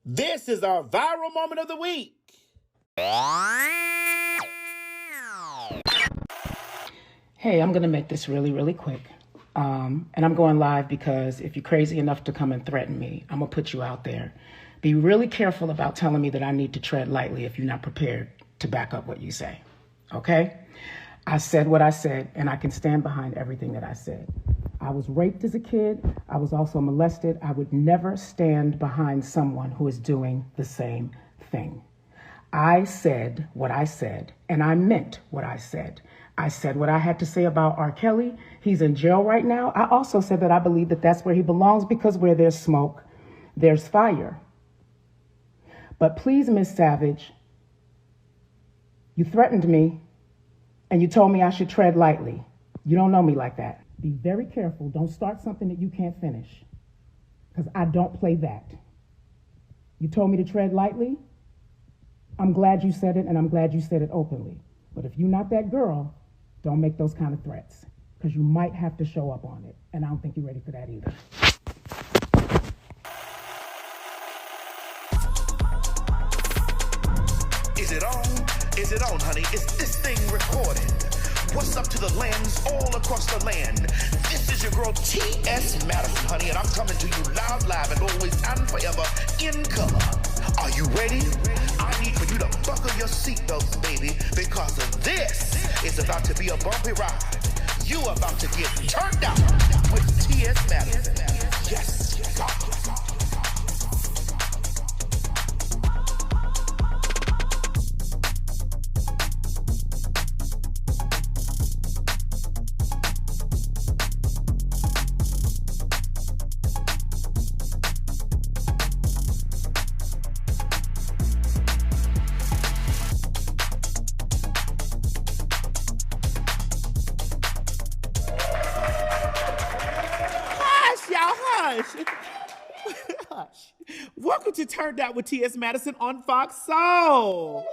This is our viral moment of the week. Hey, I'm going to make this really, really quick. And I'm going live because if you're crazy enough to come and threaten me, I'm going to put you out there. Be really careful about telling me that I need to tread lightly if you're not prepared to back up what you say. Okay? I said what I said, and I can stand behind everything that I said. I was raped as a kid. I was also molested. I would never stand behind someone who is doing the same thing. I said what I said, and I meant what I said. I said what I had to say about R. Kelly. He's in jail right now. I also said that I believe that that's where he belongs because where there's smoke, there's fire. But please, Miss Savage, you threatened me and you told me I should tread lightly. You don't know me like that. Be very careful. Don't start something that you can't finish because I don't play that. You told me to tread lightly. I'm glad you said it, and I'm glad you said it openly. But if you're not that girl, don't make those kind of threats because you might have to show up on it. And I don't think you're ready for that either. Is it on? Is it on, honey? Is this thing recorded? What's up to the lens all across the land? This is your girl T.S. Madison, honey, and I'm coming to you loud, live, and always and forever in color. Are you ready? I need for you to buckle your seatbelts, baby, because this is about to be a bumpy ride. You are about to get turned out with T.S. Madison. Yes, God. Hush. Welcome to Turned Out with T.S. Madison on FOXSOUL.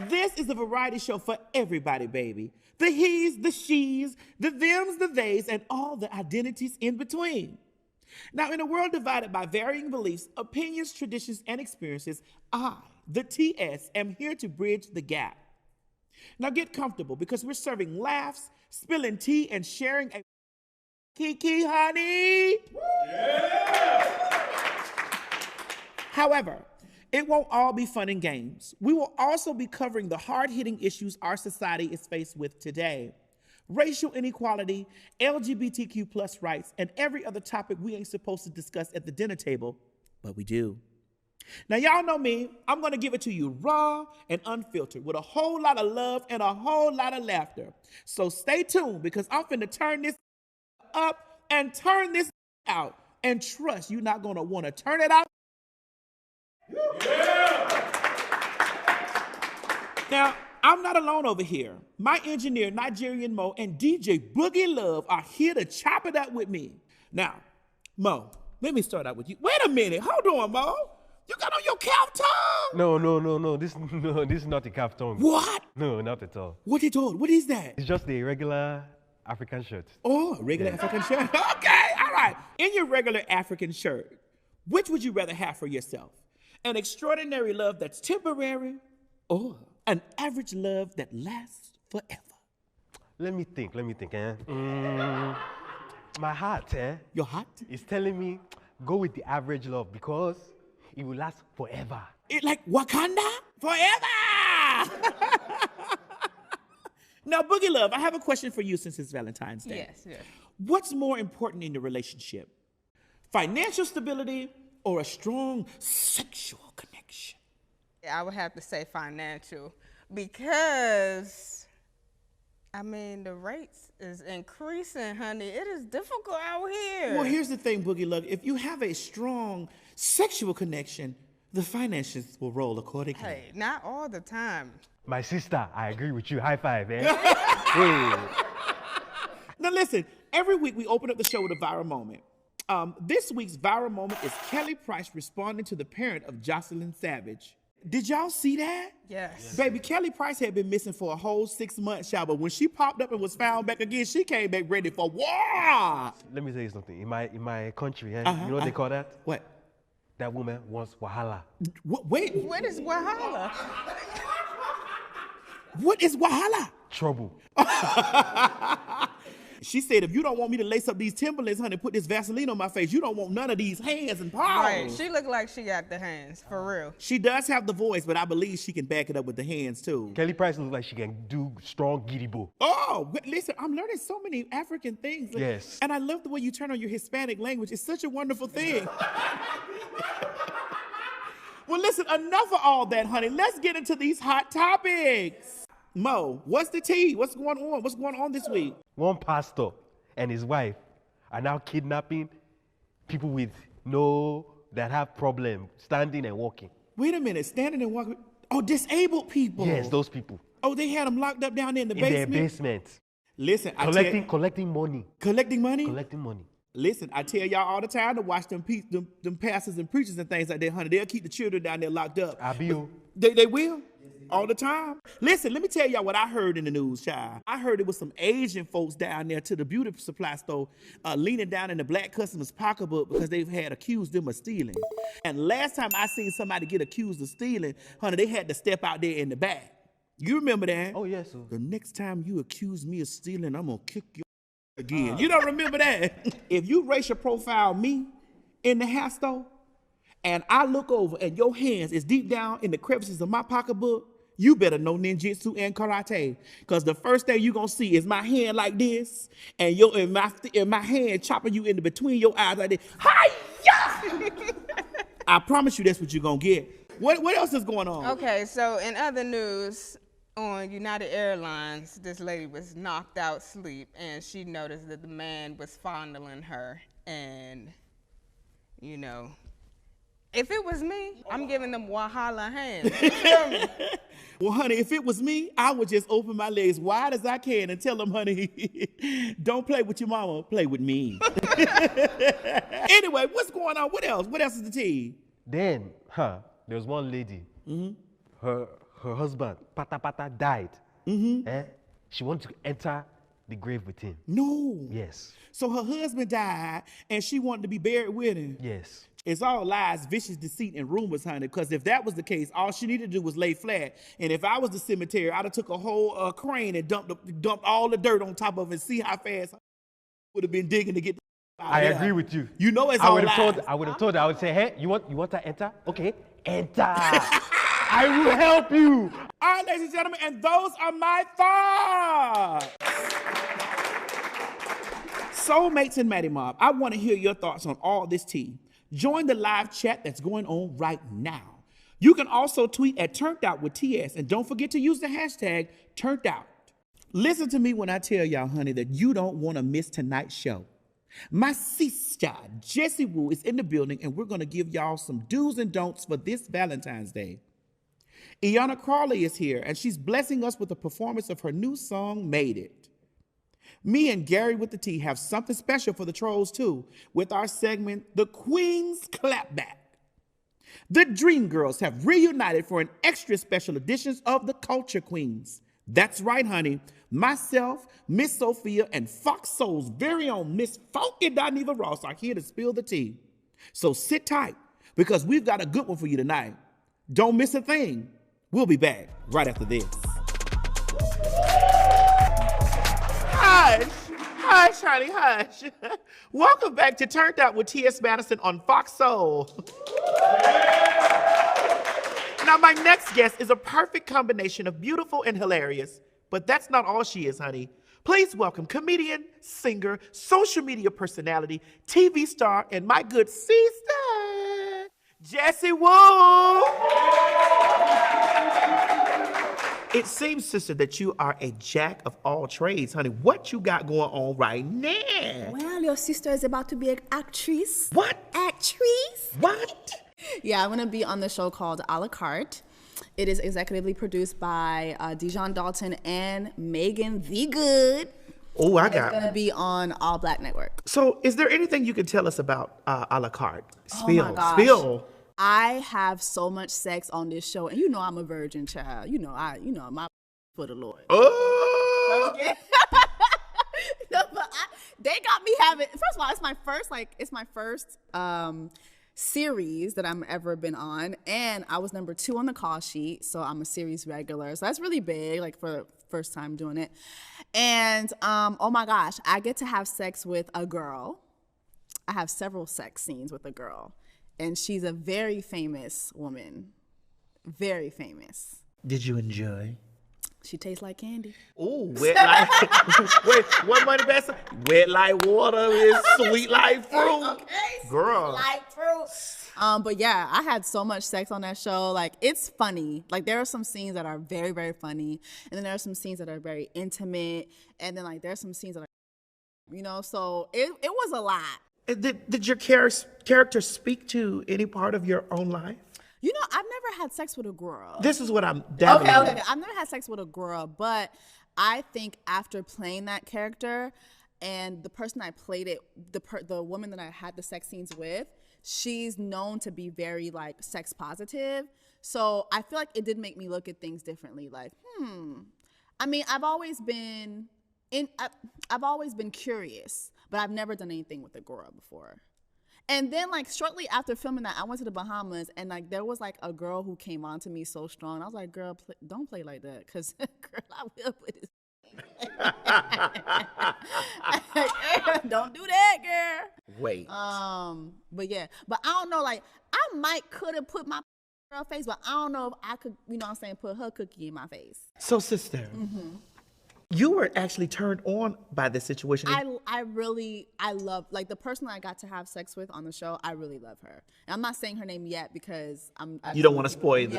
This is a variety show for everybody, baby. The he's, the she's, the thems, the theys, and all the identities in between. Now, in a world divided by varying beliefs, opinions, traditions, and experiences, I, the TS, am here to bridge the gap. Now get comfortable because we're serving laughs, spilling tea, and sharing a Kiki, honey. Yeah. However, it won't all be fun and games. We will also be covering the hard-hitting issues our society is faced with today. Racial inequality, LGBTQ plus rights, and every other topic we ain't supposed to discuss at the dinner table, but we do. Now, y'all know me. I'm going to give it to you raw and unfiltered with a whole lot of love and a whole lot of laughter. So stay tuned because I'm finna turn this up and turn this out. And trust you're not going to want to turn it out. Yeah. Now, I'm not alone over here. My engineer, Nigerian Mo, and DJ Boogie Love are here to chop it up with me. Now, Mo, let me start out with you. Wait a minute. Hold on, Mo. You got on your calf tongue? No. This is not a calf tongue. What? No, not at all. What it all? What is that? It's just a regular African shirt. Oh, a regular African shirt. Okay, all right. In your regular African shirt, which would you rather have for yourself? An extraordinary love that's temporary or an average love that lasts forever? Let me think. My heart, Your heart? is telling me go with the average love because it will last forever. It like Wakanda? Forever! Now, Boogie Love, I have a question for you since it's Valentine's Day. Yes. What's more important in the relationship? Financial stability or a strong sexual connection? I would have to say financial because, the rates is increasing, honey. It is difficult out here. Well, here's the thing, Boogie Love. If you have a strong sexual connection, the finances will roll accordingly. Hey, not all the time. My sister, I agree with you. High five, Hey. Now listen, every week we open up the show with a viral moment. This week's viral moment is Kelly Price responding to the parent of Jocelyn Savage. Did y'all see that? Yes. Baby, Kelly Price had been missing for a whole 6 months, y'all, but when she popped up and was found back again, she came back ready for war. Let me tell you something. In my country, you know what they call that? What? that woman wants wahala. Wait, What is Wahala? what is Wahala? Trouble. She said, if you don't want me to lace up these Timberlands, honey, put this Vaseline on my face. You don't want none of these hands and paws. Right. She looked like she got the hands, for real. She does have the voice, but I believe she can back it up with the hands too. Kelly Price looks like she can do strong giddy-bo. Oh, listen, I'm learning so many African things. Yes. And I love the way you turn on your Hispanic language. It's such a wonderful thing. Well, listen, enough of all that, honey. Let's get into these hot topics. Mo, what's the tea? What's going on? What's going on this week? One pastor and his wife are now kidnapping people that have problem standing and walking. Wait a minute, standing and walking. Oh, disabled people. Yes, those people. Oh, they had them locked up down there in the In basement? their basement. Listen, Collecting money. collecting money? Collecting money. Listen, I tell y'all all the time to watch them pastors and preachers and things like that, honey. They'll keep the children down there locked up. They will? All the time. Listen, let me tell y'all what I heard in the news, child. I heard it was some Asian folks down there to the beauty supply store leaning down in the black customer's pocketbook because they've had accused them of stealing. And last time I seen somebody get accused of stealing, honey, they had to step out there in the back. You remember that? Oh, yes, sir. The next time you accuse me of stealing, I'm going to kick you again. You don't remember that? If you racial profile me in the hair store and I look over and your hands is deep down in the crevices of my pocketbook, you better know ninjutsu and karate, because the first thing you're going to see is my hand like this and my hand chopping you in between your eyes like this. Hi-ya! I promise you that's what you're going to get. What else is going on? Okay, so in other news, on United Airlines, this lady was knocked out asleep, and she noticed that the man was fondling her. And, you know, if it was me, I'm giving them Wahala hands. You feel me? Well, honey, if it was me, I would just open my legs wide as I can and tell them, honey, don't play with your mama, play with me. Anyway, what's going on? What else? What else is the tea? Then, there was one lady. Her husband, Pata, died. She wanted to enter the grave with him. No. Yes. So her husband died, and she wanted to be buried with him. Yes. It's all lies, vicious deceit, and rumors, honey, because if that was the case, all she needed to do was lay flat. And if I was the cemetery, I'd have took a whole crane and dumped all the dirt on top of it and see how fast I would have been digging to get the out I of agree there. with you. You know it's all lies. I would have told her, I would say, hey, you want to enter? Okay, enter. I will help you. All right, ladies and gentlemen, and those are my thoughts. Soulmates and Matty Mob, I want to hear your thoughts on all this tea. Join the live chat that's going on right now. You can also tweet at Turnt Out with TS, and don't forget to use the hashtag Turnt Out. Listen to me when I tell y'all, honey, that you don't want to miss tonight's show. My sister, Jessie Woo, is in the building, and we're going to give y'all some do's and don'ts for this Valentine's Day. Crawley is here, and she's blessing us with a performance of her new song, Made It. Me and Gary with the T have something special for the trolls, too, with our segment, The Queen's Clapback. The Dream Girls have reunited for an extra special edition of The Culture Queens. That's right, honey. Myself, Miss Sophia, and FOXSOUL's very own Miss Funky Dineva Ross are here to spill the tea. So sit tight, because we've got a good one for you tonight. Don't miss a thing. We'll be back right after this. Hush, honey, hush. Welcome back to Turnt Out with T.S. Madison on FOXSOUL. Now, my next guest is a perfect combination of beautiful and hilarious, but that's not all she is, honey. Please welcome comedian, singer, social media personality, TV star, and my good sister, Jessie Woo. It seems, sister, that you are a jack of all trades, honey. What you got going on right now? Well, your sister is about to be an actress. What? Actress? What? Yeah, I'm going to be on the show called A La Carte. It is executively produced by Dijon Dalton and Megan the Good. Oh, I It's got going to be on All Black Network. So, is there anything you can tell us about A La Carte? Oh my gosh. Spill. I have so much sex on this show, and you know I'm a virgin child. You know my for the Lord. Oh. Okay. No, but they got me having. First of all, it's my first series that I'm ever been on, and I was number 2 on the call sheet, so I'm a series regular. So that's really big, like for first time doing it. And oh my gosh, I get to have sex with a girl. I have several sex scenes with a girl, and she's a very famous woman, very famous. Did you enjoy? She tastes like candy. Ooh, wet like wait, what money best? Wet like water is sweet like fruit. Okay, girl. Like fruit. But yeah, I had so much sex on that show. Like, it's funny. Like, there are some scenes that are very, very funny, and then there are some scenes that are very intimate, and then like there are some scenes that are, so it was a lot. Did your character speak to any part of your own life? I've never had sex with a girl. This is what I'm definitely. Okay. I've never had sex with a girl, but I think after playing that character, and the person I played it, the woman that I had the sex scenes with, she's known to be very like sex positive. So I feel like it did make me look at things differently. Like, I mean, I've always been curious, but I've never done anything with a girl before. And then, like, shortly after filming that, I went to the Bahamas, and, like, there was, like, a girl who came on to me so strong. I was like, girl, don't play like that, because, girl, I will put this. Don't do that, girl. Wait. But, yeah. But I don't know, like, I could have put my girl face, but I don't know if I could, put her cookie in my face. So, sister. Mm-hmm. You were actually turned on by this situation. I love, like, the person I got to have sex with on the show, I really love her. And I'm not saying her name yet because you don't want to spoil the.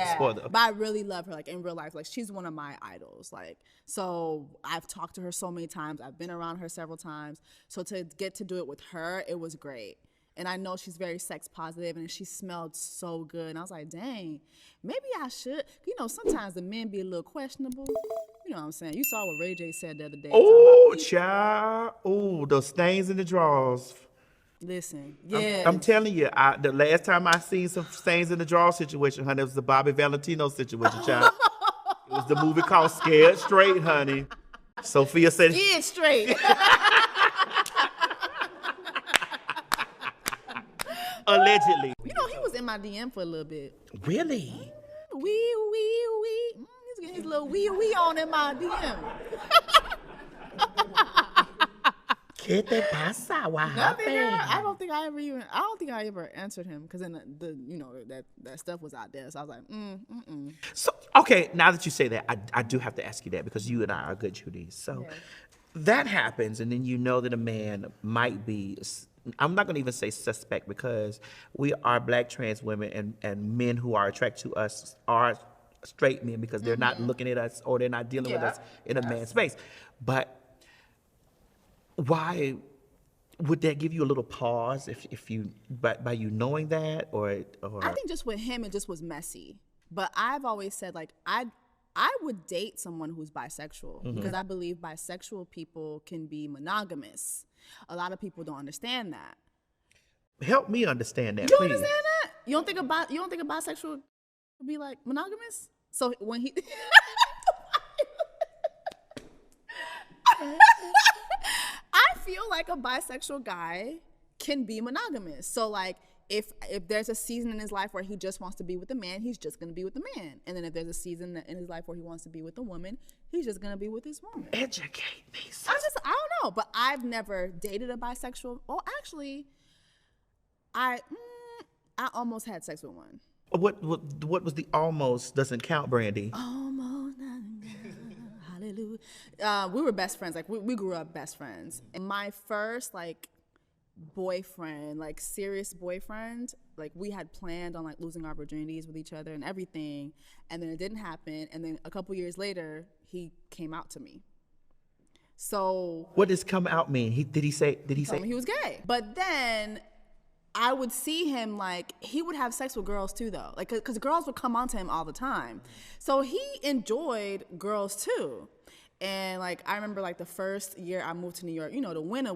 But I really love her, like, in real life. Like, she's one of my idols. Like, so I've talked to her so many times. I've been around her several times. So to get to do it with her, it was great. And I know she's very sex positive, and she smelled so good. And I was like, dang, maybe I should. Sometimes the men be a little questionable. You know what I'm saying? You saw what Ray J said the other day. Oh, child. Oh, those stains in the drawers. Listen, yeah. I'm telling you, the last time I seen some stains in the drawers situation, honey, it was the Bobby Valentino situation, child. It was the movie called Scared Straight, honey. Sophia said... Scared Straight. Allegedly. He was in my DM for a little bit. Really? Wee. He's getting his little wee on in my DM. ¿Qué te pasa? What happened? I don't think I ever answered him, because then that stuff was out there. So I was like, So, okay, now that you say that, I do have to ask you that, because you and I are good Judies. So that happens, and then you know that a man might be... I'm not going to even say suspect, because we are Black trans women, and men who are attracted to us are straight men, because they're not looking at us, or they're not dealing with us in a man's space. But why would that give you a little pause if you by you knowing that, or I think just with him it just was messy. But I've always said, like, I would date someone who's bisexual, because I believe bisexual people can be monogamous. A lot of people don't understand that. Help me understand that. You please. understand that? You don't think a bisexual would be like monogamous? So when he I feel like a bisexual guy can be monogamous. So like if there's a season in his life where he just wants to be with a man, he's just going to be with a man. And then if there's a season in his life where he wants to be with a woman, he's just going to be with his woman. Educate me. I don't know, but I've never dated a bisexual. Oh, actually, I almost had sex with one. What was the almost doesn't count, Brandy? Almost, hallelujah. We were best friends. Like we grew up best friends. And my first boyfriend, serious boyfriend, we had planned on losing our virginities with each other and everything, and then it didn't happen. And then a couple years later, he came out to me. So what does come out mean? Did he say he was gay? But then I would see him he would have sex with girls too, though, because girls would come on to him all the time. So he enjoyed girls too. And I remember the first year I moved to New York, the winter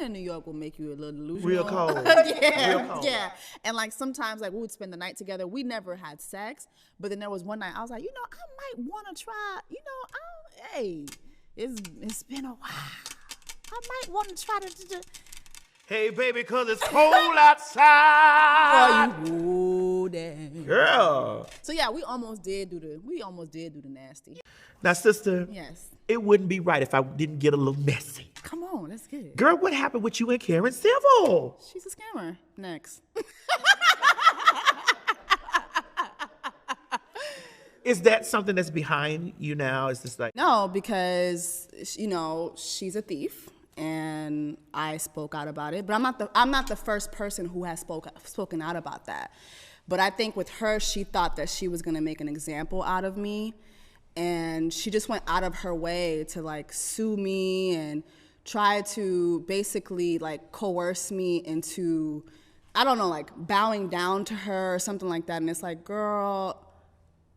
in New York will make you a little delusional. Real cold. Yeah, real cold. Yeah. And sometimes we would spend the night together. We never had sex, but then there was one night I was like, I might want to try, hey, it's been a while. I might want to try to. Hey, baby, cause it's cold outside. Oh, damn. Girl. So yeah, we almost did do the nasty. Now, sister. Yes. It wouldn't be right if I didn't get a little messy. Come on, let's get it. Girl, what happened with you and Karen Civil? She's a scammer. Next. Is that something that's behind you now? Is this like... No, because, she's a thief. And I spoke out about it, but I'm not the first person who has spoken out about that. But I think with her, she thought that she was gonna make an example out of me, and she just went out of her way to like sue me and try to basically like coerce me into, I don't know, like bowing down to her or something like that. And it's like, girl,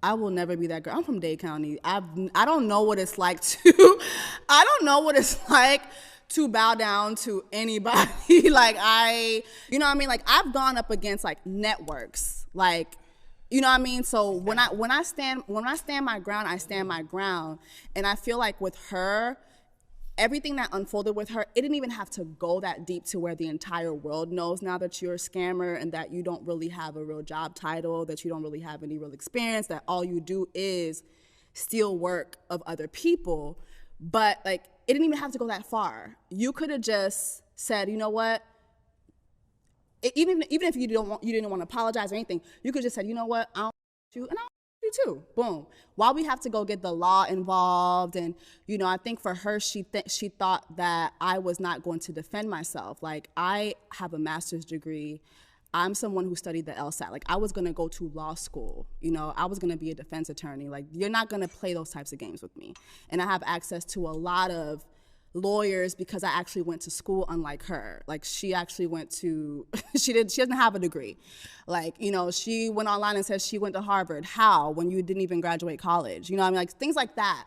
I will never be that girl. I'm from Dade County. I don't know what it's like to, I don't know what it's like to bow down to anybody. Like you know what I mean? Like I've gone up against like networks, like, you know what I mean? So when I stand my ground, I stand my ground. And I feel like with her, everything that unfolded with her, it didn't even have to go that deep to where the entire world knows now that you're a scammer and that you don't really have a real job title, that you don't really have any real experience, that all you do is steal work of other people. But like, it didn't even have to go that far. You could have just said, you know what? Even if you didn't want to apologize or anything, you could just said, you know what? I don't want you, and I don't want you too. Boom. Why we have to go get the law involved? And I think for her, she thought that I was not going to defend myself. Like I have a master's degree. I'm someone who studied the LSAT. Like I was gonna go to law school. I was gonna be a defense attorney. Like you're not gonna play those types of games with me. And I have access to a lot of lawyers because I actually went to school, unlike her. Like she actually went to, she doesn't have a degree. Like, she went online and said she went to Harvard. How? When you didn't even graduate college. You know what I mean? Like things like that.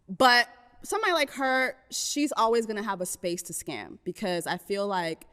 But somebody like her, she's always gonna have a space to scam because I feel like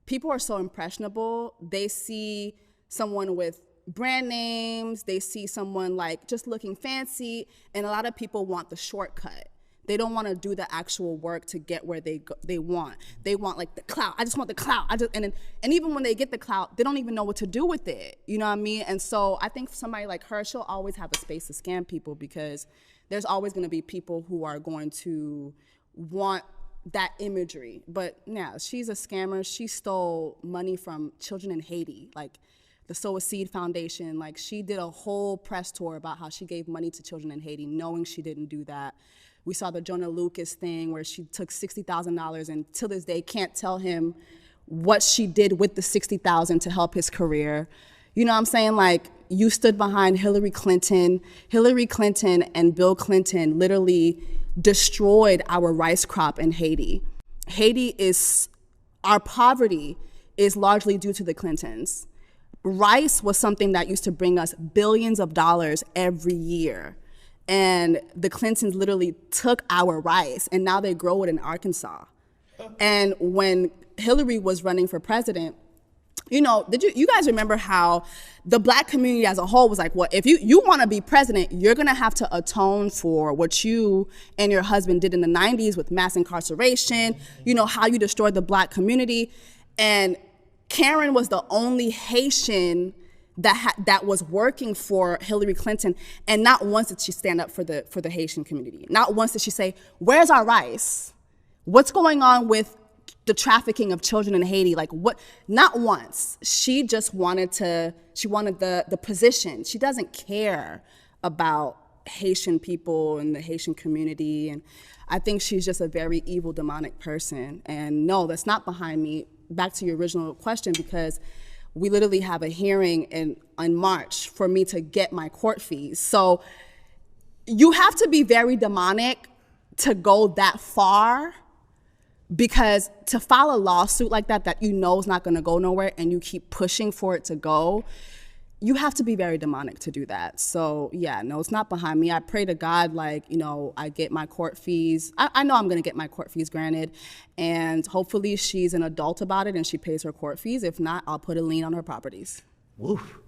people are so impressionable. They see someone with brand names, they see someone like just looking fancy, and a lot of people want the shortcut. They don't want to do the actual work to get where they want. They want like the clout. I just want the clout. And even when they get the clout, they don't even know what to do with it. You know what I mean? And so I think somebody like her, she'll always have a space to scam people because there's always going to be people who are going to want that imagery. But yeah, she's a scammer. She stole money from children in Haiti, like the Sow a Seed Foundation. Like she did a whole press tour about how she gave money to children in Haiti, knowing she didn't do that. We saw the Jonah Lucas thing where she took $60,000 and to this day can't tell him what she did with the $60,000 to help his career. You know what I'm saying? Like you stood behind Hillary Clinton. Hillary Clinton and Bill Clinton literally destroyed our rice crop in Haiti. Our poverty is largely due to the Clintons. Rice was something that used to bring us billions of dollars every year. And the Clintons literally took our rice and now they grow it in Arkansas. And when Hillary was running for president, did you guys remember how the black community as a whole was like, well, if you want to be president, you're going to have to atone for what you and your husband did in the 90s with mass incarceration, how you destroyed the black community. And Karen was the only Haitian that was working for Hillary Clinton, and not once did she stand up for the Haitian community. Not once did she say, where's our rice? What's going on with the trafficking of children in Haiti? Like what? Not once. She just wanted the position. She doesn't care about Haitian people and the Haitian community. And I think she's just a very evil, demonic person. And no, that's not behind me. Back to your original question, because we literally have a hearing in March for me to get my court fees. So you have to be very demonic to go that far, because to file a lawsuit like that is not going to go nowhere and you keep pushing for it to go, you have to be very demonic to do that. So yeah, no, it's not behind me. I pray to God, I get my court fees. I know I'm going to get my court fees granted, and hopefully she's an adult about it and she pays her court fees. If not, I'll put a lien on her properties. Woof.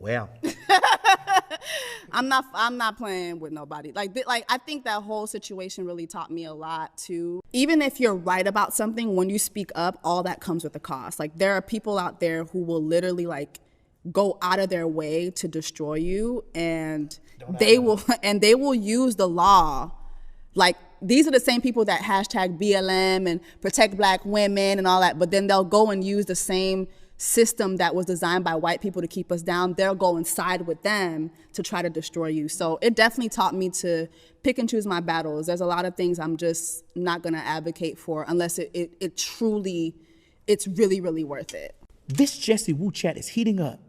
Well, I'm not playing with nobody. Like I think that whole situation really taught me a lot too. Even if you're right about something, when you speak up, all that comes with a cost. Like there are people out there who will literally like go out of their way to destroy you, and they will use the law. Like these are the same people that hashtag BLM and protect black women and all that, but then they'll go and use the same system that was designed by white people to keep us down. They'll go and side with them to try to destroy you. So it definitely taught me to pick and choose my battles. There's a lot of things I'm just not gonna advocate for unless it truly, it's really, really worth it. This Jessie Woo chat is heating up.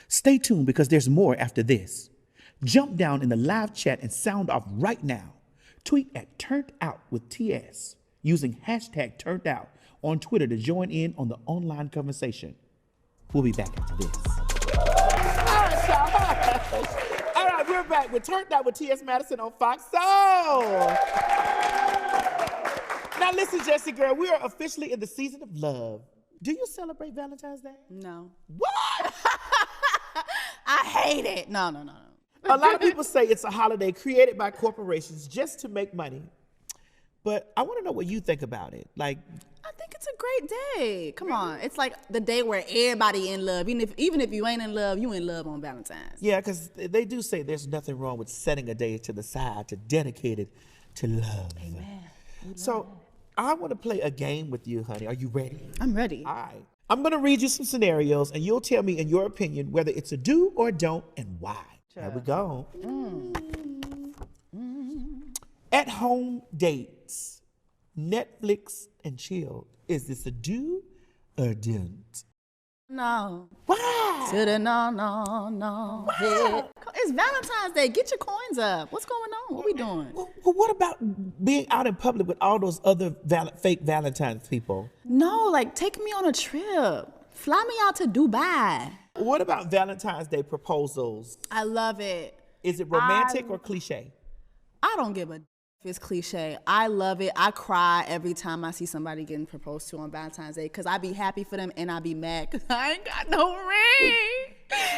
Stay tuned because there's more after this. Jump down in the live chat and sound off right now. Tweet at Turnt Out with TS using hashtag Turnt Out on Twitter to join in on the online conversation. We'll be back after this. All right, we're back with Turnt Out with T.S. Madison on FOXSOUL. Now listen, Jessie girl, we are officially in the season of love. Do you celebrate Valentine's Day? No. What? I hate it. No. A lot of people say it's a holiday created by corporations just to make money. But I want to know what you think about it. Like, I think it's a great day. Come on. It's like the day where everybody in love. Even if you ain't in love, you in love on Valentine's. yeah, because they do say there's nothing wrong with setting a day to the side to dedicate it to love. Amen. So I want to play a game with you, honey. Are you ready? I'm ready. All right. I'm going to read you some scenarios, and you'll tell me, in your opinion, whether it's a do or don't and why. Here we go. At home dates, Netflix and chill. Is this a do or don't? No. Why? To the no. Yeah. It's Valentine's Day. Get your coins up. What's going on? What we doing? Well, what about being out in public with all those other fake Valentine's people? No, like take me on a trip. Fly me out to Dubai. What about Valentine's Day proposals? I love it. Is it romantic or cliche? I don't give a if it's cliche. I love it. I cry every time I see somebody getting proposed to on Valentine's Day because I be happy for them and I be mad because I ain't got no ring.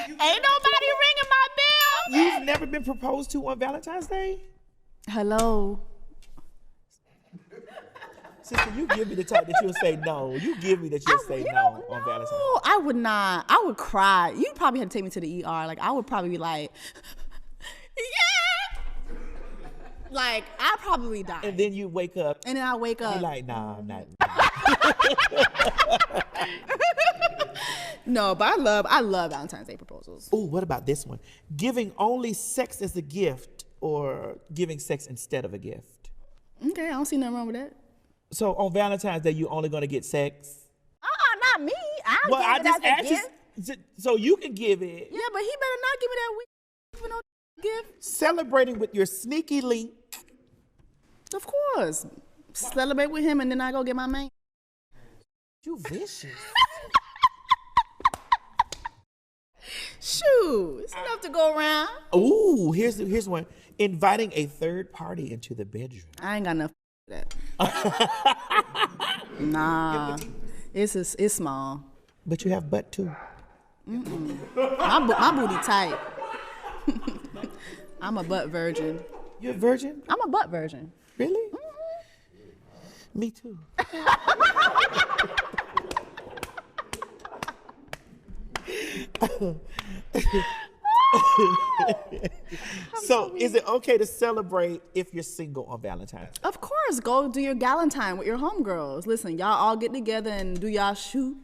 Ain't nobody ringing my bell. You've never been proposed to on Valentine's Day? Hello. Sister, you give me the type that you'll say no. You give me that you'll say no on Valentine's. No, I would not. I would cry. You'd probably have to take me to the ER. Like, I would probably be like, yeah. Like, I'd probably die. And then you wake up. And then I wake up. You're like, nah, I'm not. No, but I love Valentine's Day proposals. Oh, what about this one? Giving only sex as a gift or giving sex instead of a gift? Okay, I don't see nothing wrong with that. So on Valentine's Day, you're only going to get sex? Not me. I just asked you. So you can give it. Yeah, but he better not give me that weak for no gift. Celebrating with your sneaky link. Of course. Celebrate with him and then I go get my man. You vicious. Shoot, it's enough to go around. Ooh, here's one. Inviting a third party into the bedroom. I ain't got enough for that. Nah, it's small. But you have butt too. My booty tight. I'm a butt virgin. You're a virgin? I'm a butt virgin. Really? Me too. So is it okay to celebrate if you're single on Valentine's? Of course, go do your Galentine with your homegirls. Listen, y'all all get together and do y'all shoot,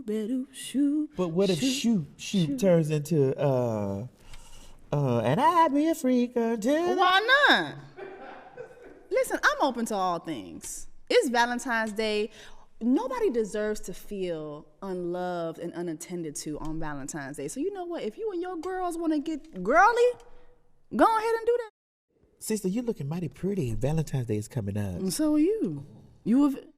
better shoot. But what if shoot turns into and I'd be a freak until Why not? Listen, I'm open to all things. It's Valentine's Day. Nobody deserves to feel unloved and unattended to on Valentine's Day. So you know what? If you and your girls want to get girly, go ahead and do that. Sister, you're looking mighty pretty. Valentine's Day is coming up. And so are you.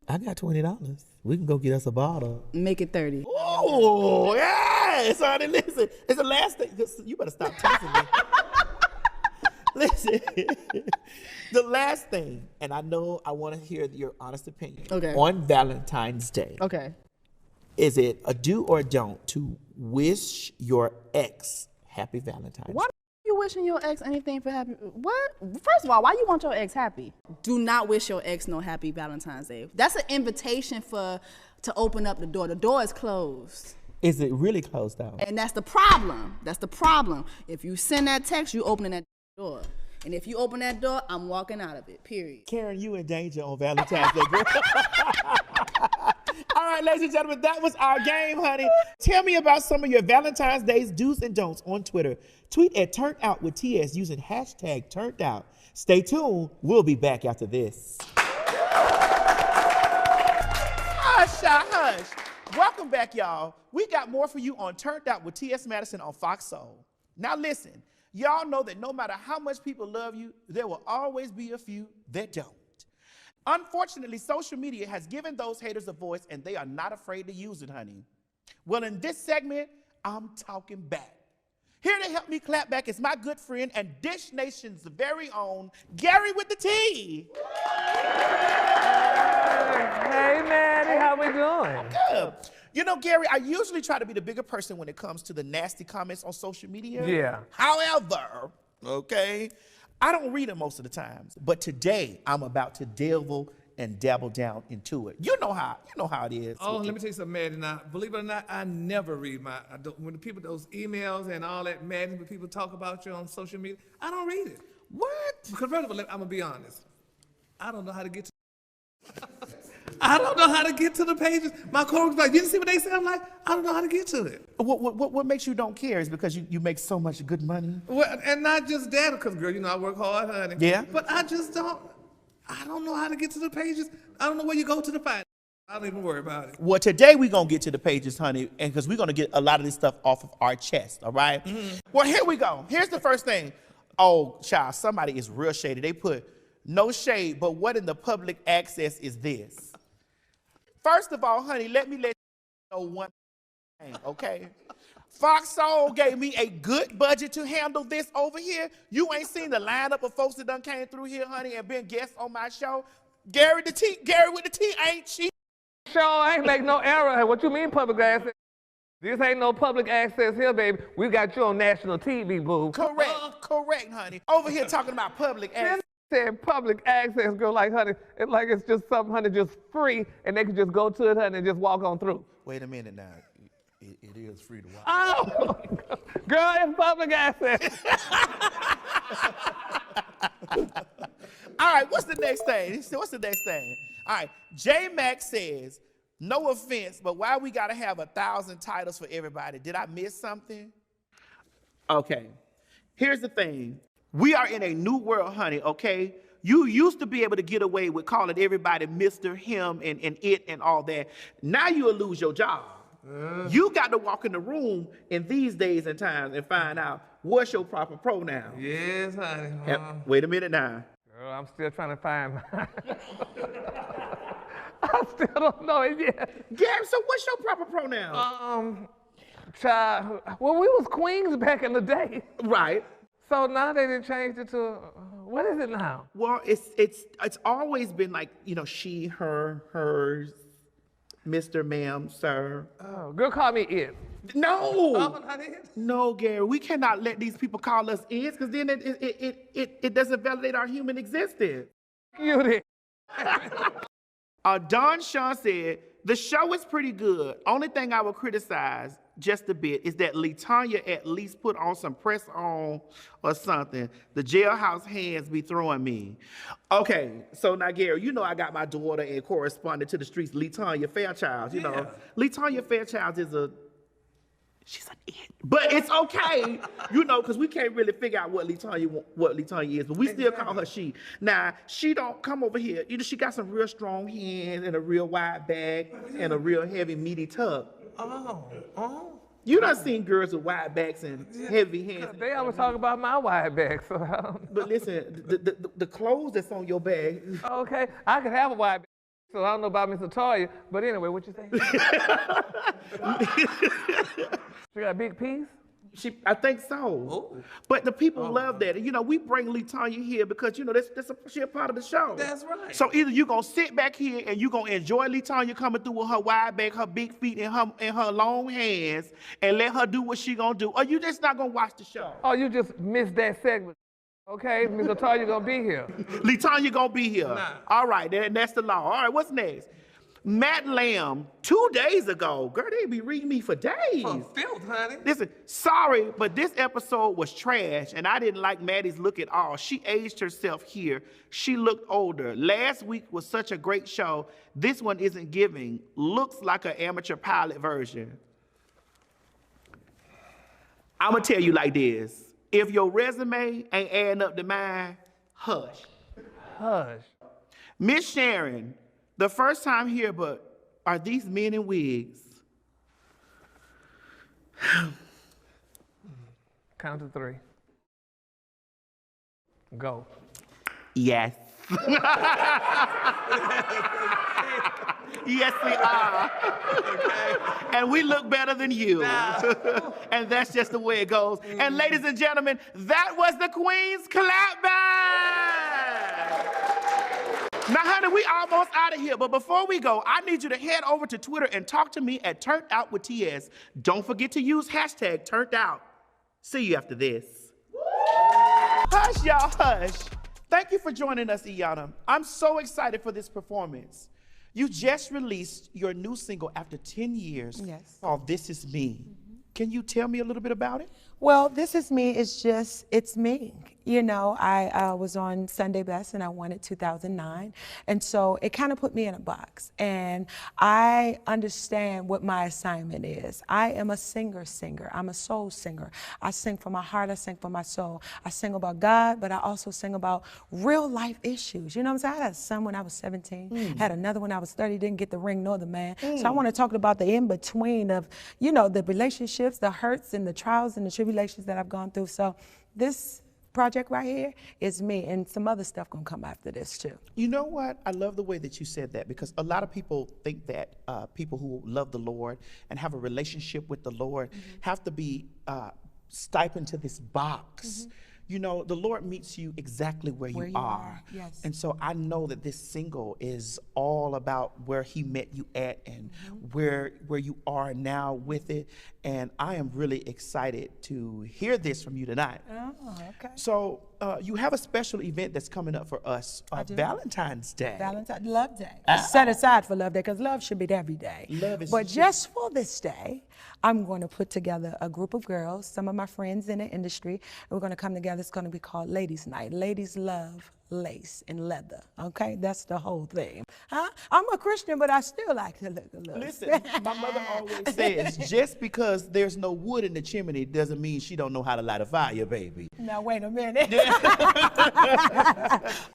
I got $20. We can go get us a bottle. Make it 30. Oh, yes, honey, listen. It's the last thing. You better stop teasing me. Listen, the last thing, and I know I want to hear your honest opinion. Okay. On Valentine's Day. Okay. Is it a do or a don't to wish your ex happy Valentine's? What you wishing your ex anything for happy? What? First of all, why you want your ex happy? Do not wish your ex no happy Valentine's Day. That's an invitation to open up the door. The door is closed. Is it really closed down? And that's the problem. That's the problem. If you send that text, you opening that door. And if you open that door, I'm walking out of it, period. Karen, you in danger on Valentine's Day, girl. All right, ladies and gentlemen, that was our game, honey. Tell me about some of your Valentine's Day's do's and don'ts on Twitter. Tweet at Turnt Out with TS using hashtag Turnt Out. Stay tuned. We'll be back after this. Hush, hush. Welcome back, y'all. We got more for you on Turnt Out with T.S. Madison on FOXSOUL. Now listen, y'all know that no matter how much people love you, there will always be a few that don't. Unfortunately, social media has given those haters a voice, and they are not afraid to use it, honey. Well, in this segment, I'm talking back. Here to help me clap back is my good friend and Dish Nation's very own Gary with the T. Hey, Maddie, how we doing? Good. You know, Gary, I usually try to be the bigger person when it comes to the nasty comments on social media. Yeah. However, okay, I don't read them most of the times. But today, I'm about to delve and dabble down into it. You know how it is. Oh, let me tell you something, Maddie. Now, believe it or not, I never read when the people, those emails and all that madness, when people talk about you on social media, I don't read it. What? Because first of all, I'm gonna be honest. I don't know how to get to I don't know how to get to the pages. My coworkers like, you didn't see what they said? I'm like, I don't know how to get to it. What makes you don't care is because you make so much good money? Well, and not just that, because girl, you know I work hard, honey. Yeah. But I don't know how to get to the pages. I don't know where you go to the fight. I don't even worry about it. Well, today we're going to get to the pages, honey, and because we're going to get a lot of this stuff off of our chest, all right? Mm-hmm. Well, here we go. Here's the first thing. Oh, child, somebody is real shady. They put, no shade, but what in the public access is this? First of all, honey, let you know one thing, okay? FOXSOUL gave me a good budget to handle this over here. You ain't seen the lineup of folks that done came through here, honey, and been guests on my show. Gary with the T ain't cheap. Show, I ain't make no error. What you mean public access? This ain't no public access here, baby. We got you on national TV, boo. Correct, honey. Over here talking about public access. Said public access, girl, like, honey, it's just something, honey, just free, and they can just go to it, honey, and just walk on through. Wait a minute now. It is free to watch. Oh, girl, it's public access. All right, what's the next thing? All right, J Max says, no offense, but why we gotta have 1,000 titles for everybody? Did I miss something? Okay, here's the thing. We are in a new world, honey, okay? You used to be able to get away with calling everybody Mr., him, and it, and all that. Now you'll lose your job. You got to walk in the room in these days and times and find out what's your proper pronoun. Yes, honey. Wait a minute now. Girl, I'm still trying to find mine. I still don't know it yet. Gary, so what's your proper pronoun? Child, well, we was queens back in the day. Right. So now they done changed it to, what is it now? Well, it's always been like, you know, she, her, hers, Mr., ma'am, sir. Oh, girl, call me it. No. No, Gary, we cannot let these people call us it, because then it doesn't validate our human existence. You did. Don Sean said, the show is pretty good. Only thing I would criticize just a bit is that LaTanya at least put on some press on or something. The jailhouse hands be throwing me. Okay, so now Gary, you know I got my daughter and correspondent to the streets, LaTanya Fairchild. You know, LaTanya Fairchild is she's an it. But it's okay, you know, because we can't really figure out what LaTanya is, but we still call her she. Now, she don't come over here. You know, she got some real strong hands and a real wide back and a real heavy, meaty tuck. You done seen girls with wide backs and heavy hands. They always talk about my wide back, so I don't know. But listen, the clothes that's on your bag. Okay, I could have a wide back, so I don't know about Miss LaToya, but anyway, what you say? She got a big piece? I think so. Oh. But the people love that. And, you know, we bring LaTanya here because, you know, she a part of the show. That's right. So either you're going to sit back here and you're going to enjoy LaTanya coming through with her wide back, her big feet, and her long hands and let her do what she going to do. Or you just not going to watch the show. Oh, you just missed that segment. Okay, Ms. LaTanya gonna be here. LaTanya going to be here. Nah. All right, that's the law. All right, what's next? Matt Lamb, 2 days ago. Girl, they be reading me for days. For filth, honey. Listen, sorry, but this episode was trash, and I didn't like Maddie's look at all. She aged herself here. She looked older. Last week was such a great show. This one isn't giving. Looks like an amateur pilot version. I'm going to tell you like this. If your resume ain't adding up to mine, hush. Hush. Miss Sharon, the first time here, but are these men in wigs? Count to 3. Go. Yes. Yes, we are. And we look better than you. And that's just the way it goes. And ladies and gentlemen, that was the Queen's clapback. Now, honey, we almost out of here, but before we go, I need you to head over to Twitter and talk to me at Turnt Out with TS. Don't forget to use hashtag Turnt Out. See you after this. Hush, y'all, hush. Thank you for joining us, Iyanna. I'm so excited for this performance. You just released your new single after 10 years called This Is Me. Can you tell me a little bit about it? Well, This Is Me is just, it's me. You know, I was on Sunday Best and I won it 2009. And so it kind of put me in a box. And I understand what my assignment is. I am a singer. I'm a soul singer. I sing for my heart, I sing for my soul. I sing about God, but I also sing about real life issues. You know what I'm saying? I had a son when I was 17, had another when I was 30, didn't get the ring nor the man. So I want to talk about the in-between of, you know, the relationships, the hurts and the trials and the tribulations that I've gone through. So this project right here is me, and some other stuff gonna come after this too. You know what? I love the way that you said that, because a lot of people think that people who love the Lord and have a relationship with the Lord have to be stipend to this box. You know, the Lord meets you exactly where you are. Yes. And so I know that this single is all about where he met you at and where you are now with it. And I am really excited to hear this from you tonight. Oh, okay. So you have a special event that's coming up for us, Valentine's Day. Love Day. Set aside for Love Day, because love should be every day. Love is But just for this day, I'm going to put together a group of girls, some of my friends in the industry, and we're going to come together. It's going to be called Ladies Night. Ladies love lace and leather, okay? That's the whole thing. Huh? I'm a Christian, but I still like to look a little. Listen, my mother always says, just because there's no wood in the chimney doesn't mean she don't know how to light a fire, baby. Now, wait a minute.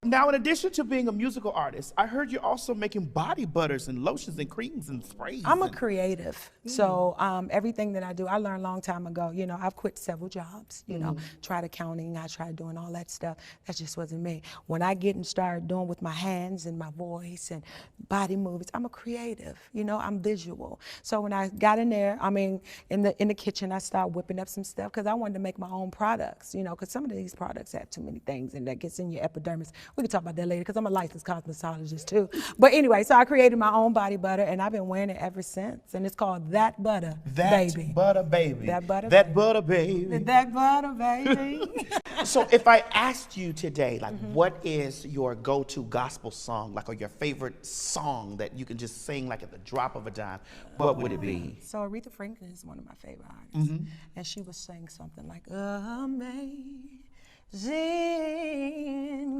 Now, in addition to being a musical artist, I heard you're also making body butters and lotions and creams and sprays. I'm a creative, so everything that I do, I learned a long time ago. You know, I've quit several jobs, you know, tried accounting, I tried doing all that stuff. That just wasn't me. When I get and start doing with my hands and my voice and body movements, I'm a creative, you know, I'm visual. So when I got in there, I mean, in the kitchen, I started whipping up some stuff because I wanted to make my own products, you know, because some of these products have too many things and that gets in your epidermis. We can talk about that later because I'm a licensed cosmetologist too. But anyway, so I created my own body butter and I've been wearing it ever since. And it's called That Butter Baby. That butter baby. That butter That butter baby. That butter baby. So if I asked you today, like, what is your go-to gospel song, like, or your favorite song that you can just sing like at the drop of a dime, what would it be? So Aretha Franklin is one of my favorite artists. And she was saying something like, Amazing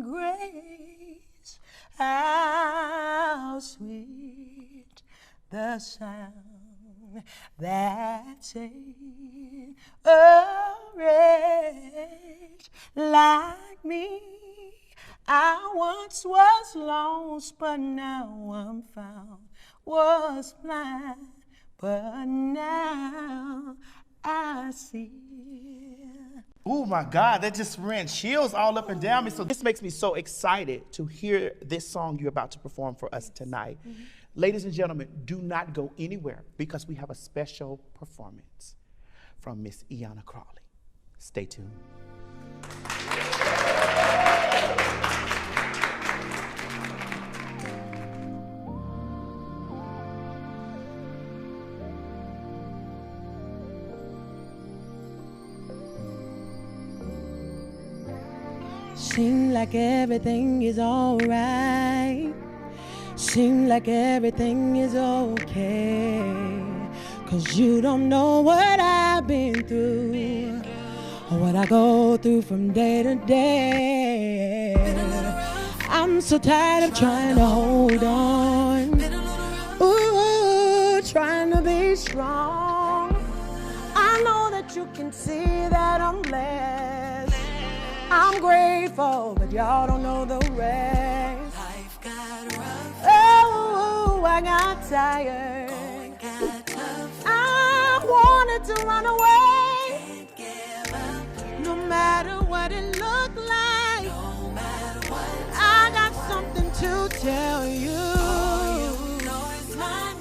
Grace, how sweet the sound that saved a wretch like me. I once was lost, but now I'm found. Was blind, but now I see. Oh my God, that just ran chills all up and down me. So this makes me so excited to hear this song you're about to perform for us tonight. Ladies and gentlemen, do not go anywhere because we have a special performance. from Miss Iyanna Crawley. Stay tuned. Seem like everything is alright. Seem like everything is okay. 'Cause you don't know what I've been through, or what I go through from day to day. I'm so tired of trying to hold on. Ooh, trying to be strong. I know that you can see that I'm blessed. I'm grateful, but y'all don't know the rest. Life got rough. Oh, I got tired. Got tough. I wanted to run away. Can't give up. No matter what it looked like. No matter what. I got something to tell you.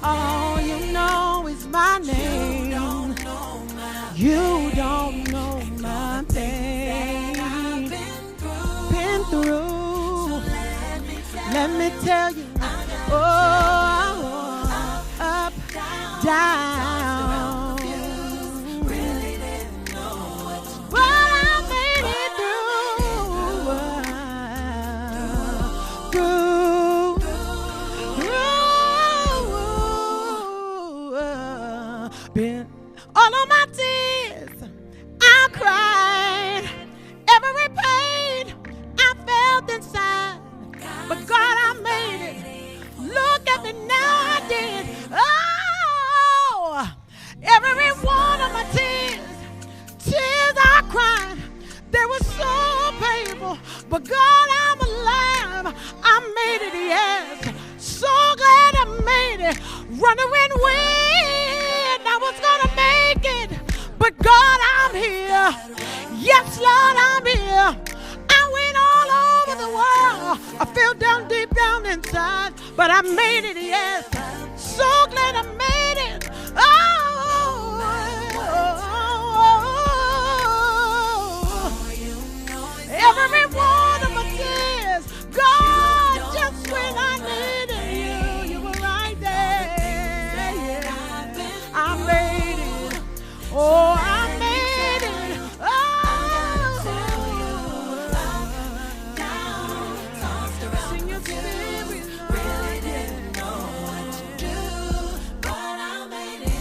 All you know is my name. You don't know my pain. Been through. Let me tell you. Oh, up, down. Really didn't know what to do. But I made it through. Been all of my tears, I cried. Every pain I felt inside. But God, I made it. Look at me now, I did. Oh, every one of my tears I cried. They were so painful. But God, I'm alive. I made it, yes. So glad I made it. Running wind, I was gonna make it. But God, I'm here. Yes, Lord, I'm here. I went all over the world. I feel down deep down inside, but I made it, yes. So glad I made it. Every one of my tears, God, just when I needed you, you were right there. I made it. Oh, I made it. Sing your spirit, really didn't know what to do, but I made it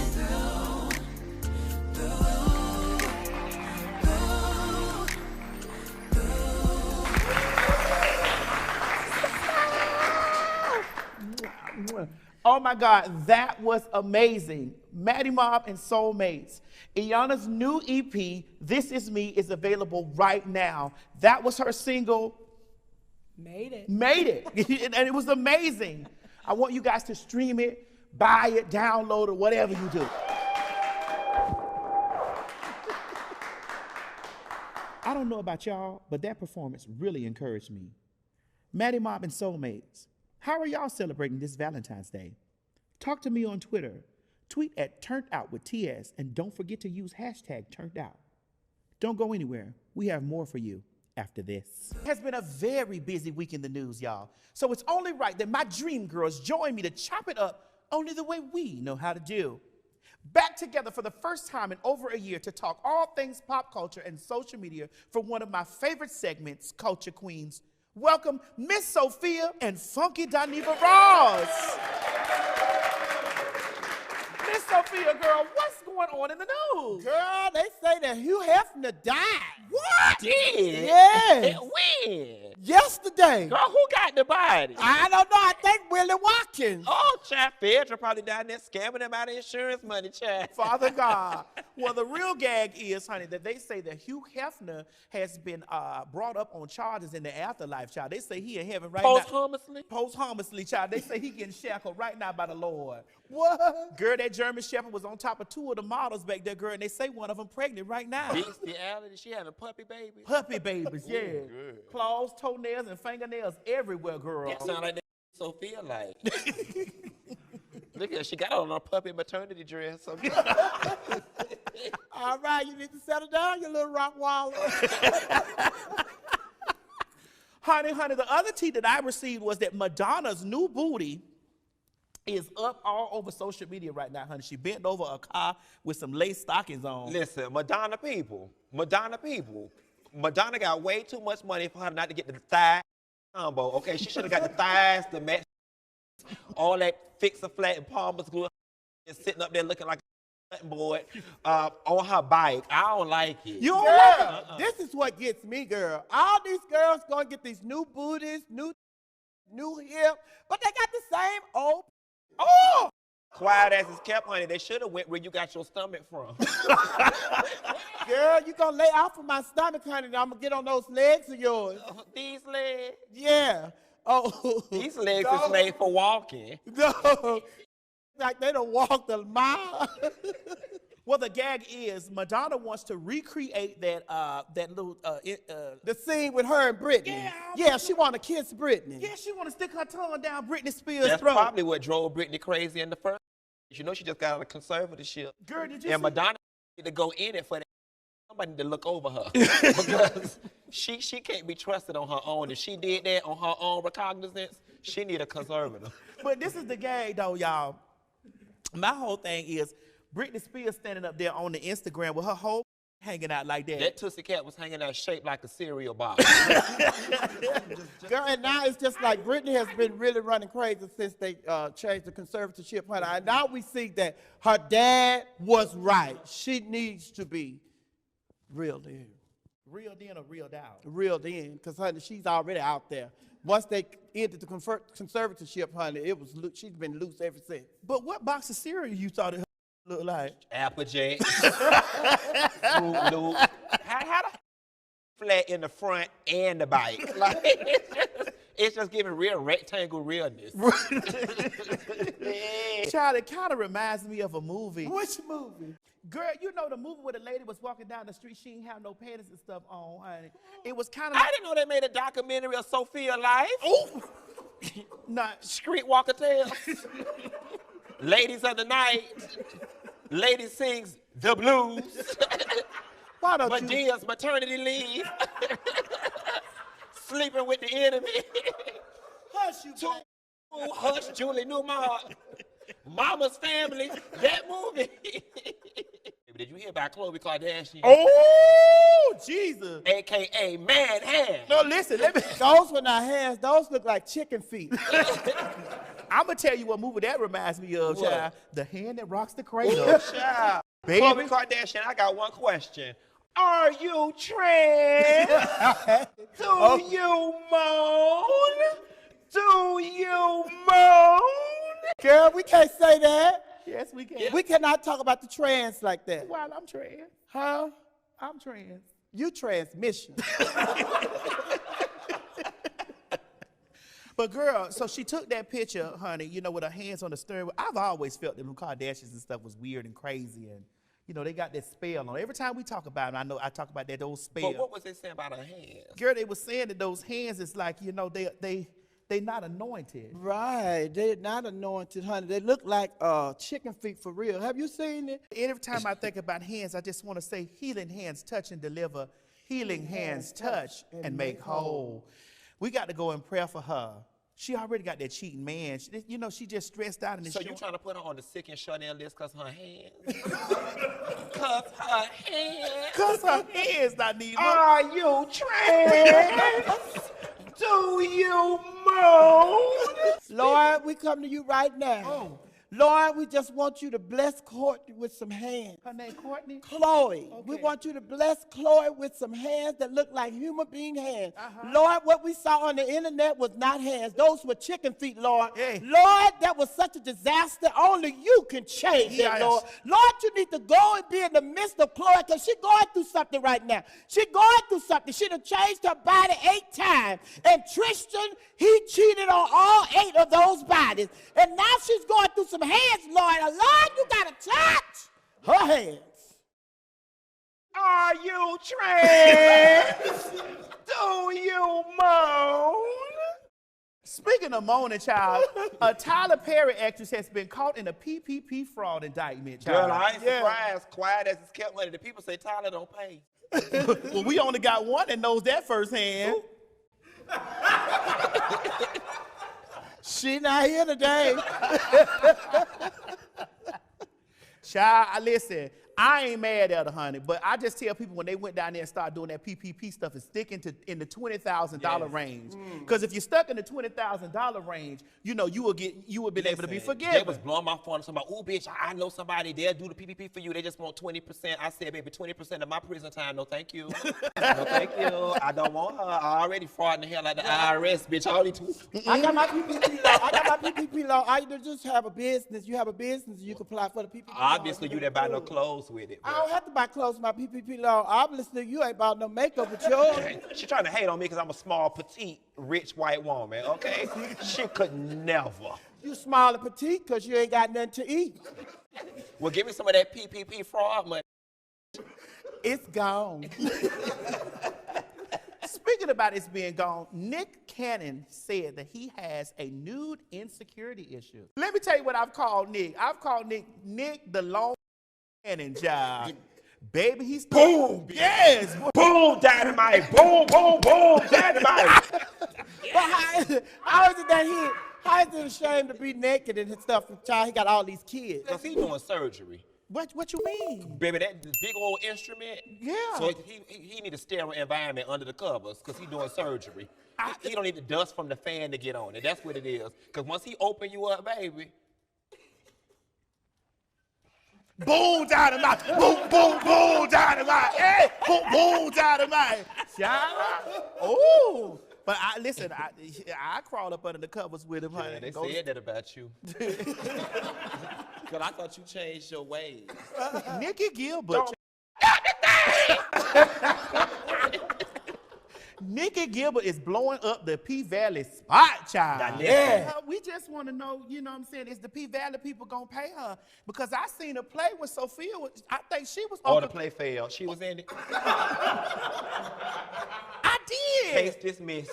Oh my God, that was amazing. Maddie Mob and Soulmates. Iyanna's new EP, This Is Me, is available right now. That was her single. Made it. Made it. And it was amazing. I want you guys to stream it, buy it, download it, whatever you do. I don't know about y'all, but that performance really encouraged me. Maddie Mob and Soulmates, how are y'all celebrating this Valentine's Day? Talk to me on Twitter. Tweet at Turnt Out with TS, and don't forget to use hashtag Turnt Out. Don't go anywhere. We have more for you after this. It has been a very busy week in the news, y'all. So it's only right that my dream girls join me to chop it up only the way we know how to do. Back together for the first time in over a year to talk all things pop culture and social media for one of my favorite segments, Culture Queens. Welcome Miss Sophia and Funky Dineva Ross. Miss Sophia, girl, what's going on in the news? Girl, they say that Hugh Hefner died. What? Did? Yeah. When? Yesterday. Girl, who got the body? I don't know. I think Willie Watkins. Oh, child, Fedra probably down there scamming them out of insurance money, child. Father God. Well, the real gag is, honey, that they say that Hugh Hefner has been brought up on charges in the afterlife, child. They say he in heaven right now. Posthumously? Posthumously, child. They say he getting shackled right now by the Lord. What? Girl, that German Shepherd was on top of two of the models back there, girl, and they say one of them pregnant right now. Bestiality, she having puppy babies? Puppy babies, yeah. Good. Claws, toenails, and fingernails everywhere, girl. That sound like that Sophia like. Look at her, she got on her puppy maternity dress. All right, you need to settle down, you little rock waller. Honey, the other tea that I received was that Madonna's new booty is up all over social media right now, honey. She bent over a car with some lace stockings on. Listen, Madonna people. Madonna got way too much money for her not to get the thigh combo, okay? She should have got the thighs, the match, all that fix-a-flat and palmer's glue, and sitting up there looking like a button board on her bike. I don't like it. You don't like it? This is what gets me, girl. All these girls gonna get these new booties, new hip, but they got the same old. Oh! Quiet as it's kept, honey. They should have went where you got your stomach from. Girl, you gonna lay off of my stomach, honey, and I'm gonna get on those legs of yours. These legs? Yeah. Oh. These legs is made for walking. No. Like they don't walk the mile. Well, the gag is Madonna wants to recreate that little the scene with her and Britney. Yeah, she want to kiss Britney. Yeah, she want to stick her tongue down Britney Spears' That's throat. probably what drove Britney crazy in the first. You know, she just got out of conservatorship. Girl, did you and see? Madonna need to go in it for that. Somebody to look over her because she can't be trusted on her own. If she did that on her own recognizance, she need a conservator. But this is the gag, though, y'all. My whole thing is Britney Spears standing up there on the Instagram with her whole hanging out like that. That Tootsie Cat was hanging out shaped like a cereal box. Girl, and now it's just like Britney has been really running crazy since they changed the conservatorship. And now we see that her dad was right. She needs to be reeled in. Reeled in or reeled out? Reeled in, because, honey, she's already out there. Once they ended the conservatorship, honey, she's been loose ever since. But what box of cereal you thought it looked like? Applejack, Fruit Loop. How the flat in the front and the bike? Like, it's just giving real rectangle realness. Child, it kind of reminds me of a movie. Which movie? Girl, you know the movie where the lady was walking down the street, she didn't have no panties and stuff on, honey. It was kind of I didn't know they made a documentary of Sophia life. Oh! Not Streetwalker Tales. Ladies of the Night. Lady sings the blues. Why don't Medea's maternity leave. Sleeping with the enemy. Hush, you Hush, Julie Newmar. Mama's Family. That movie. Did you hear about Khloe Kardashian? Oh, Jesus. AKA Man Hand. No, listen, those were not hands. Those look like chicken feet. I'm going to tell you what movie that reminds me of, What? child. The Hand That Rocks the Cradle. Oh, child. Baby. Khloe Kardashian, I got one question. Are you trans? Do you moan? Do you moan? Girl, we can't say that. Yes, we can. We cannot talk about the trans like that. Well, I'm trans. Huh? I'm trans. You transmission. But girl, so she took that picture, honey, you know, with her hands on the steering wheel. I've always felt that the Kardashians and stuff was weird and crazy, and you know, they got that spell on. Every time we talk about it, I know I talk about that old spell. But what was they saying about her hands? Girl, they were saying that those hands is like, you know, they not anointed. Right, they're not anointed, honey. They look like chicken feet for real. Have you seen it? Every time I think about hands, I just want to say, healing hands touch and deliver. Healing hands touch and make whole. We got to go in prayer for her. She already got that cheating man. You know, she just stressed out. So you trying to put her on the sick and shut-in list because her hands? Because her hands? Because her hands, I need. Are you trans? Do you moan? Lord, we come to you right now. Oh. Lord, we just want you to bless Courtney with some hands. Her name Courtney? Chloe. Okay. We want you to bless Chloe with some hands that look like human being hands. Lord, what we saw on the internet was not hands. Those were chicken feet, Lord. Hey. Lord, that was such a disaster. Only you can change it, Lord. Lord, you need to go and be in the midst of Chloe because she's going through something right now. She's going through something. She done changed her body 8 times. And Tristan, he cheated on all 8 of those bodies. And now she's going through some hands, Lord. Lord, you got to touch her hands. Are you trans? Do you moan? Speaking of moaning, child, a Tyler Perry actress has been caught in a PPP fraud indictment, child. Girl, I ain't surprised. Quiet as it's kept money. The people say Tyler don't pay. Well, we only got one that knows that firsthand. She not here today. Child, listen, I ain't mad at her, honey, but I just tell people when they went down there and started doing that PPP stuff and sticking to in the $20,000 range. Because if you're stuck in the $20,000 range, you know, you would been able to be forgiven. They was blowing my phone and talking about, oh, bitch, I know somebody, they'll do the PPP for you. They just want 20%. I said, baby, 20% of my prison time, no thank you. No thank you. I don't want her. I already fraud in the hell like the IRS, bitch. I only I got my PPP law. I got my PPP law. I just have a business. You have a business, you can apply for the PPP law. Obviously, you didn't buy no clothes with it. I don't have to buy clothes with my PPP law. Obviously, you ain't bought no makeup with yours. She trying to hate on me because I'm a small, petite, rich white woman, okay? She could never. You small and petite because you ain't got nothing to eat. Well, give me some of that PPP fraud money. It's gone. Speaking about it's being gone, Nick Cannon said that he has a nude insecurity issue. Let me tell you what I've called Nick. I've called Nick the long Cannon job. Baby, he's boom. Yes. Boom, dynamite. Boom, boom, boom, dynamite. But how is it that how is it ashamed to be naked and stuff? Child, he got all these kids. Because he doing surgery. What you mean? Baby, that big old instrument. Yeah. So he need a sterile environment under the covers because he doing surgery. He don't need the dust from the fan to get on it. That's what it is. Because once he open you up, baby. Boom, dynamite. Boom, boom, boom, dynamite. Hey, boom, boom, dynamite. Oh. But listen, I crawled up under the covers with him, honey. Yeah, they said that about you. Because I thought you changed your ways. Nikki Gilbert. Nikki Gilbert is blowing up the P-Valley spot, child. Yeah. We just want to know, you know what I'm saying, is the P-Valley people going to pay her? Because I seen her play with Sophia. I think she was on the play failed. She was in it. I did. Case dismissed.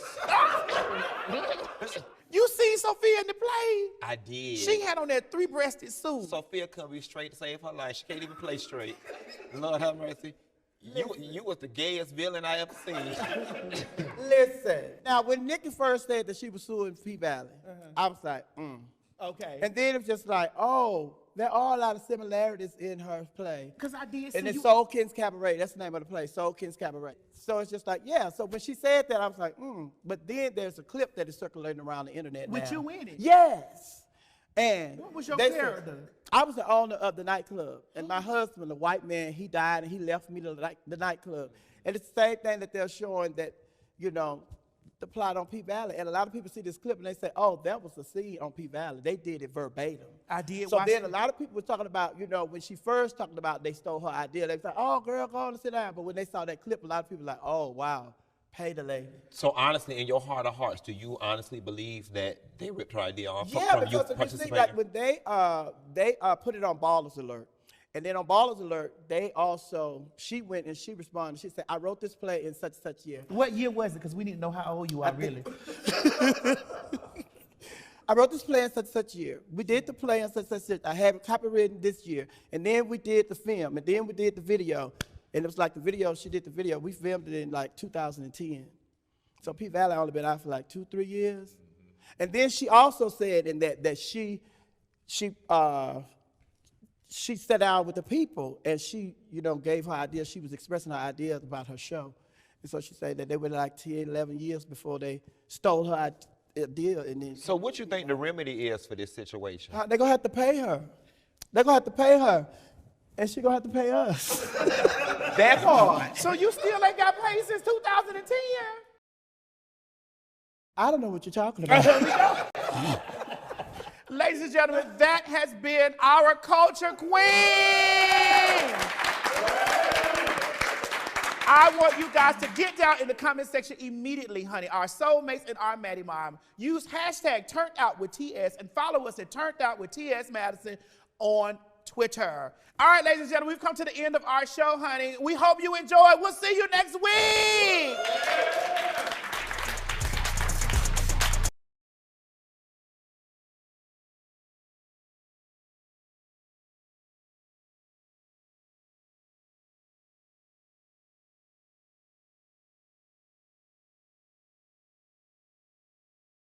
You seen Sophia in the play? I did. She had on that three-breasted suit. Sophia couldn't be straight to save her life. She can't even play straight. Lord have mercy. You was the gayest villain I ever seen. Listen. Now, when Nikki first said that she was suing P-Valley, I was like, Okay. And then it was just like, oh, there are a lot of similarities in her play. Because I did see and it's Soul King's Cabaret. That's the name of the play, Soul King's Cabaret. So it's just like, yeah. So when she said that, I was like, But then there's a clip that is circulating around the internet With now. you in it? Yes. And what was your they character? Said, I was the owner of the nightclub. And my husband, a white man, he died and he left me the nightclub. And it's the same thing that they're showing that, you know, the plot on P-Valley. And a lot of people see this clip and they say, oh, that was the scene on P-Valley. They did it verbatim. I did. So then a lot of people were talking about, you know, when she first talked about they stole her idea, they was like, oh, girl, go on and sit down. But when they saw that clip, a lot of people were like, oh, wow, pay the lady. So honestly, in your heart of hearts, do you honestly believe that they ripped her idea off Yeah, from you because if you see, participating? like when they put it on Ballers Alert, and then on Ballers Alert, she went and she responded. She said, I wrote this play in such and such year. What year was it? Because we need to know how old you are, really. I wrote this play in such and such year. We did the play in such and such. I have it copywritten this year. And then we did the film, and then we did the video. And it was like the video, she did the video. We filmed it in like 2010. So P-Valley only been out for like 2-3 years. And then she also said in that she sat down with the people and she, you know, gave her ideas. She was expressing her ideas about her show. And so she said that they were like 10, 11 years before they stole her idea. And then So what you think the remedy is for this situation? they're going to have to pay her. They're going to have to pay her. And she's going to have to pay us. That part. So you still ain't got paid since 2010? I don't know what you're talking about. Ladies and gentlemen, that has been our culture queen. I want you guys to get down in the comment section immediately, honey. Our soulmates and our Maddie Mom. Use hashtag #TurnOutWithTS and follow us at TurnOutWithTS Madison on Twitter. All right, ladies and gentlemen, we've come to the end of our show, honey. We hope you enjoy. We'll see you next week.